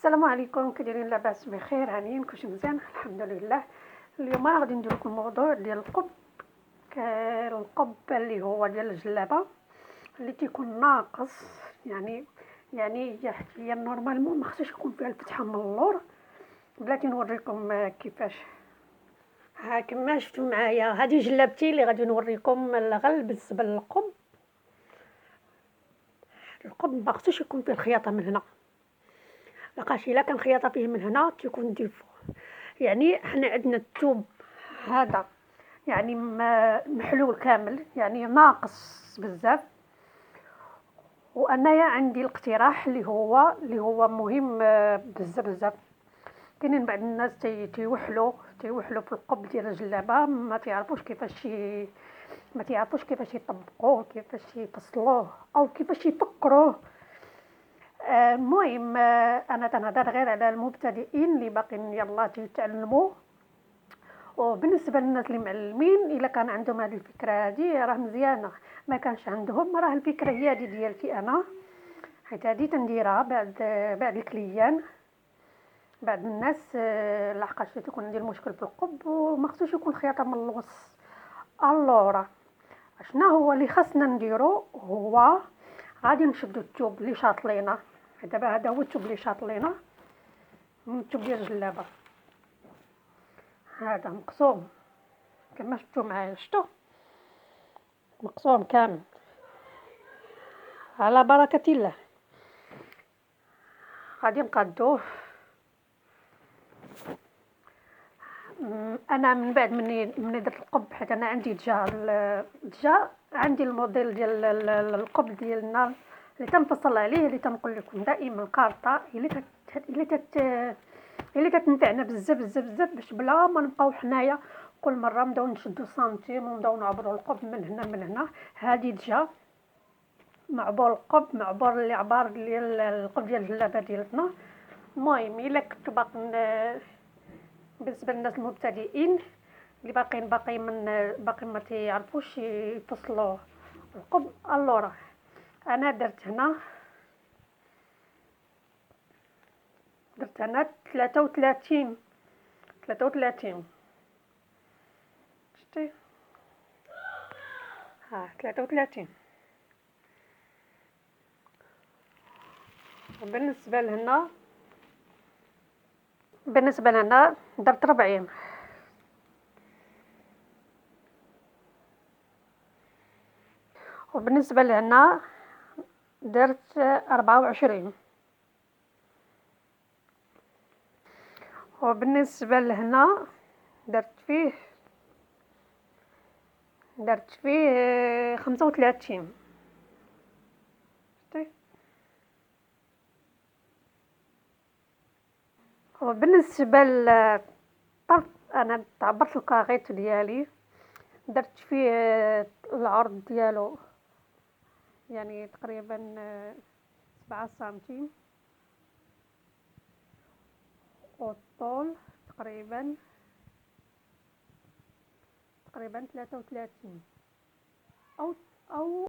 السلام عليكم، كي دايرين؟ لاباس بخير؟ هانيين كلشي مزيان الحمد لله. اليوم غادي ندير لكم الموضوع ديال القب. القب اللي هو ديال الجلابه اللي تيكون ناقص، يعني هي نورمالمون ما خصهاش يكون فيها الفتحه من اللور. بلاتي نوريكم كيفاش. ها كما شفتوا معايا هذه جلابتي اللي غادي نوريكم الغل بالنسبه للقب. القب ما خصوش يكون فيه الخياطه من هنا، لقاش الا كان خياطه فيه من هنا تيكون ديفو. يعني حنا عندنا الثوب هذا يعني محلول كامل، يعني ناقص بزاف. وانايا عندي الاقتراح اللي هو مهم بزاف بزاف. كاينين بعض الناس تيوحلوا في القب ديال الجلابه، ما تعرفوش كيفاش يطبقوه، كيفاش يفصلوه او كيفاش يفكروه. المهم انا تنهضر غير على المبتدئين اللي باقيين يلاه تيتعلموا. وبالنسبه للناس اللي معلمين الا كان عندهم هذه الفكره هذه راه مزيانه، ما كانش عندهم راه الفكره هي هذه ديالتي انا، حيت هذه تنديرها بعد الكليان. بعض الناس لحقاش تيكون عندي المشكل في القب وما خصوش يكون خياطه من الوسط. الورا شنو هو اللي خاصنا نديرو؟ هو غادي نشدو الثوب اللي شاط لينا. دابا هذا هو الثوب اللي شاط لينا، الثوب ديال الجلابه هذا مقسوم كما شفتوا معايا، شفتوا مقسوم كامل على بركه الله. غادي نقادوه. انا من بعد مني درت القب، حيت انا عندي دجا عندي الموديل ديال القب ديالنا اللي تنفصل عليه، اللي تنقول لكم دائما كارطه اللي كتنفعنا بزاف بزاف بزاف، باش بلا ما نبقاو حنايا كل مره نبداو نشدو سنتيم ونبداو نعبروا القب من هنا من هنا. هذه دجا معبور القب، معبور اللي عبار ديال القب ديال الجلابه ديالتنا. المهم الا كنتو بالنسبه للناس المبتدئين اللي باقي ما تيعرفوش يفصلوا القب، الورا انا درت هنا 33 شتي، ها 33. بالنسبه لهنا درت 40. وبالنسبه لهنا درت 24. وبالنسبه لهنا درت فيه 35. شتي. وبالنسبه للطرف انا عبرت الكاغيط ديالي، درت فيه العرض ديالو يعني تقريبا 7 سنتيم، والطول تقريبا 33 او